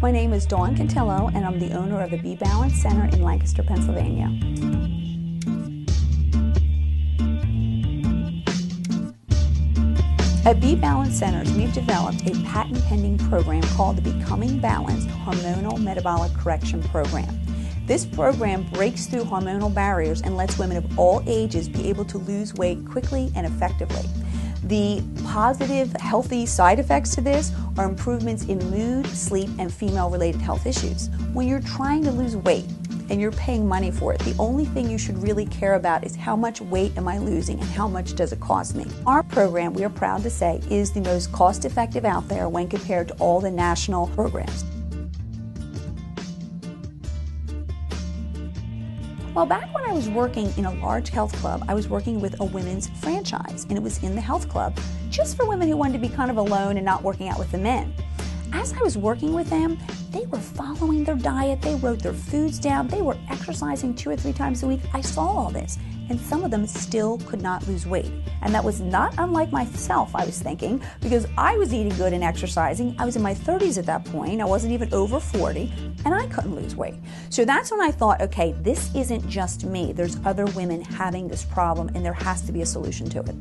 My name is Dawn Cantillo, and I'm the owner of the BeBalanced Center in Lancaster, Pennsylvania. At BeBalanced Centers, we've developed a patent-pending program called the Becoming Balanced Hormonal Metabolic Correction Program. This program breaks through hormonal barriers and lets women of all ages be able to lose weight quickly and effectively. The positive, healthy side effects to this are improvements in mood, sleep, and female-related health issues. When you're trying to lose weight and you're paying money for it, the only thing you should really care about is how much weight am I losing and how much does it cost me. Our program, we are proud to say, is the most cost-effective out there when compared to all the national programs. Well, back when I was working in a large health club, I was working with a women's franchise, and it was in the health club just for women who wanted to be kind of alone and not working out with the men. As I was working with them, they were following their diet, they wrote their foods down, they were exercising 2 or 3 times a week. I saw all this, and some of them still could not lose weight. And that was not unlike myself, I was thinking, because I was eating good and exercising. I was in my 30s at that point, I wasn't even over 40, and I couldn't lose weight. So that's when I thought, okay, this isn't just me. There's other women having this problem, and there has to be a solution to it.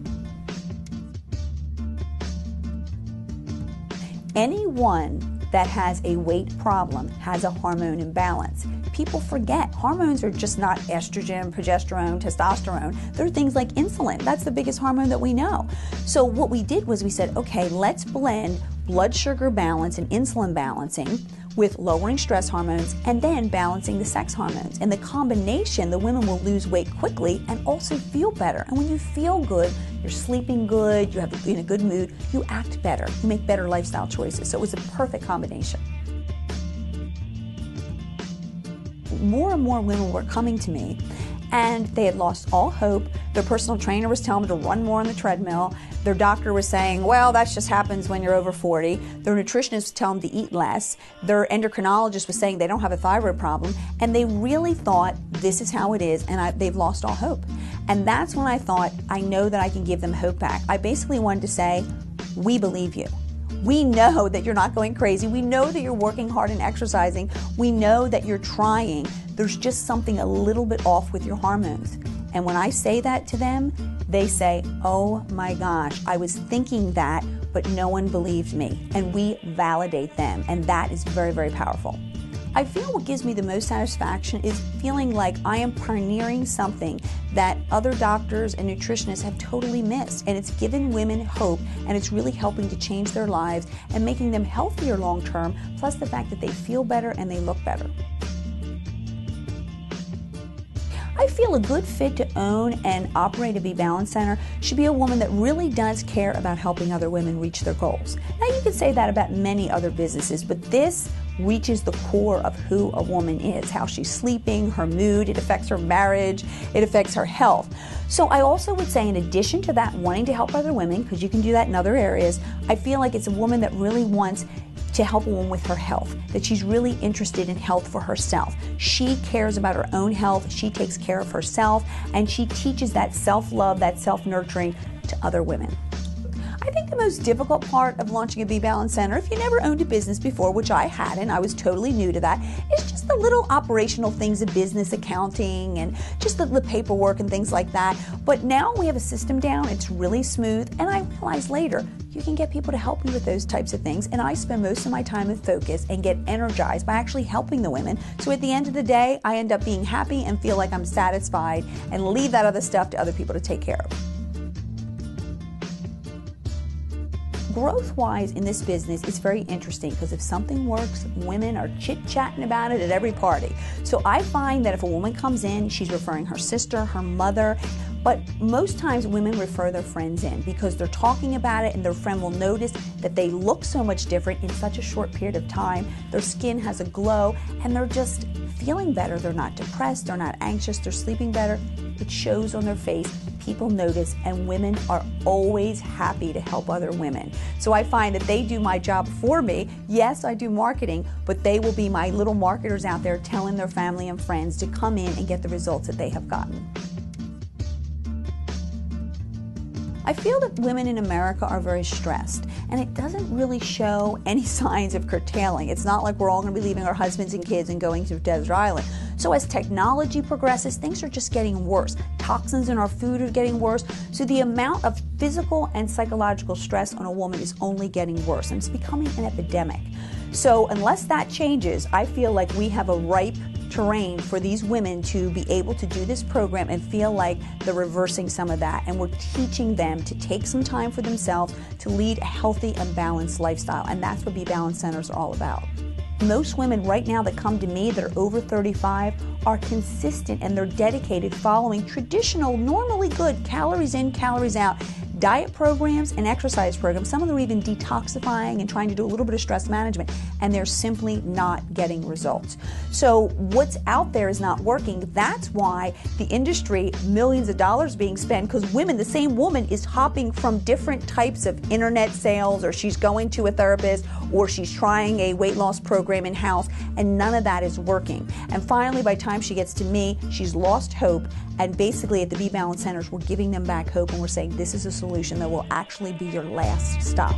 Anyone that has a weight problem has a hormone imbalance. People forget hormones are just not estrogen, progesterone, testosterone. They're things like insulin. That's the biggest hormone that we know. So what we did was we said, okay, let's blend blood sugar balance and insulin balancing with lowering stress hormones and then balancing the sex hormones. And the combination, the women will lose weight quickly and also feel better. And when you feel good, you're sleeping good, you're in a good mood, you act better, you make better lifestyle choices. So it was a perfect combination. More and more women were coming to me, and they had lost all hope. Their personal trainer was telling them to run more on the treadmill. Their doctor was saying, well, that just happens when you're over 40. Their nutritionist was telling them to eat less. Their endocrinologist was saying they don't have a thyroid problem. And they really thought this is how it is, and they've lost all hope. And that's when I thought, I know that I can give them hope back. I basically wanted to say, we believe you. We know that you're not going crazy. We know that you're working hard and exercising. We know that you're trying. There's just something a little bit off with your hormones. And when I say that to them, they say, oh my gosh, I was thinking that, but no one believed me. And we validate them, and that is very, very powerful. I feel what gives me the most satisfaction is feeling like I am pioneering something that other doctors and nutritionists have totally missed. And it's given women hope, and it's really helping to change their lives and making them healthier long term, plus the fact that they feel better and they look better. I feel a good fit to own and operate a BeBalanced Center should be a woman that really does care about helping other women reach their goals. Now, you could say that about many other businesses, but this reaches the core of who a woman is, how she's sleeping, her mood, it affects her marriage, it affects her health. So I also would say, in addition to that, wanting to help other women, because you can do that in other areas, I feel like it's a woman that really wants to help a woman with her health, that she's really interested in health for herself. She cares about her own health, she takes care of herself, and she teaches that self-love, that self-nurturing to other women. I think the most difficult part of launching a BeBalanced Center, if you never owned a business before, which I hadn't, I was totally new to that, is just the little operational things of business accounting and just the paperwork and things like that. But now we have a system down, it's really smooth, and I realized later, you can get people to help you with those types of things, and I spend most of my time and focus and get energized by actually helping the women. So at the end of the day, I end up being happy and feel like I'm satisfied and leave that other stuff to other people to take care of. Growth-wise in this business, it's very interesting because if something works, women are chit-chatting about it at every party. So I find that if a woman comes in, she's referring her sister, her mother, but most times women refer their friends in because they're talking about it and their friend will notice that they look so much different in such a short period of time. Their skin has a glow and they're just feeling better. They're not depressed, they're not anxious, they're sleeping better. It shows on their face, people notice, and women are always happy to help other women. So I find that they do my job for me. Yes, I do marketing, but they will be my little marketers out there telling their family and friends to come in and get the results that they have gotten. I feel that women in America are very stressed, and it doesn't really show any signs of curtailing. It's not like we're all going to be leaving our husbands and kids and going to a desert island. So as technology progresses, things are just getting worse. Toxins in our food are getting worse. So the amount of physical and psychological stress on a woman is only getting worse, and it's becoming an epidemic. So unless that changes, I feel like we have a ripe terrain for these women to be able to do this program and feel like they're reversing some of that, and we're teaching them to take some time for themselves to lead a healthy and balanced lifestyle, and that's what BeBalanced centers are all about. Most women right now that come to me that are over 35 are consistent, and they're dedicated following traditional, normally good, calories in, calories out diet programs and exercise programs. Some of them are even detoxifying and trying to do a little bit of stress management, and they're simply not getting results. So what's out there is not working. That's why the industry, millions of dollars being spent, because women, the same woman is hopping from different types of internet sales, or she's going to a therapist, or she's trying a weight loss program in-house, and none of that is working. And finally, by the time she gets to me, she's lost hope, and basically at the BeBalanced centers, we're giving them back hope, and we're saying this is a solution that will actually be your last stop.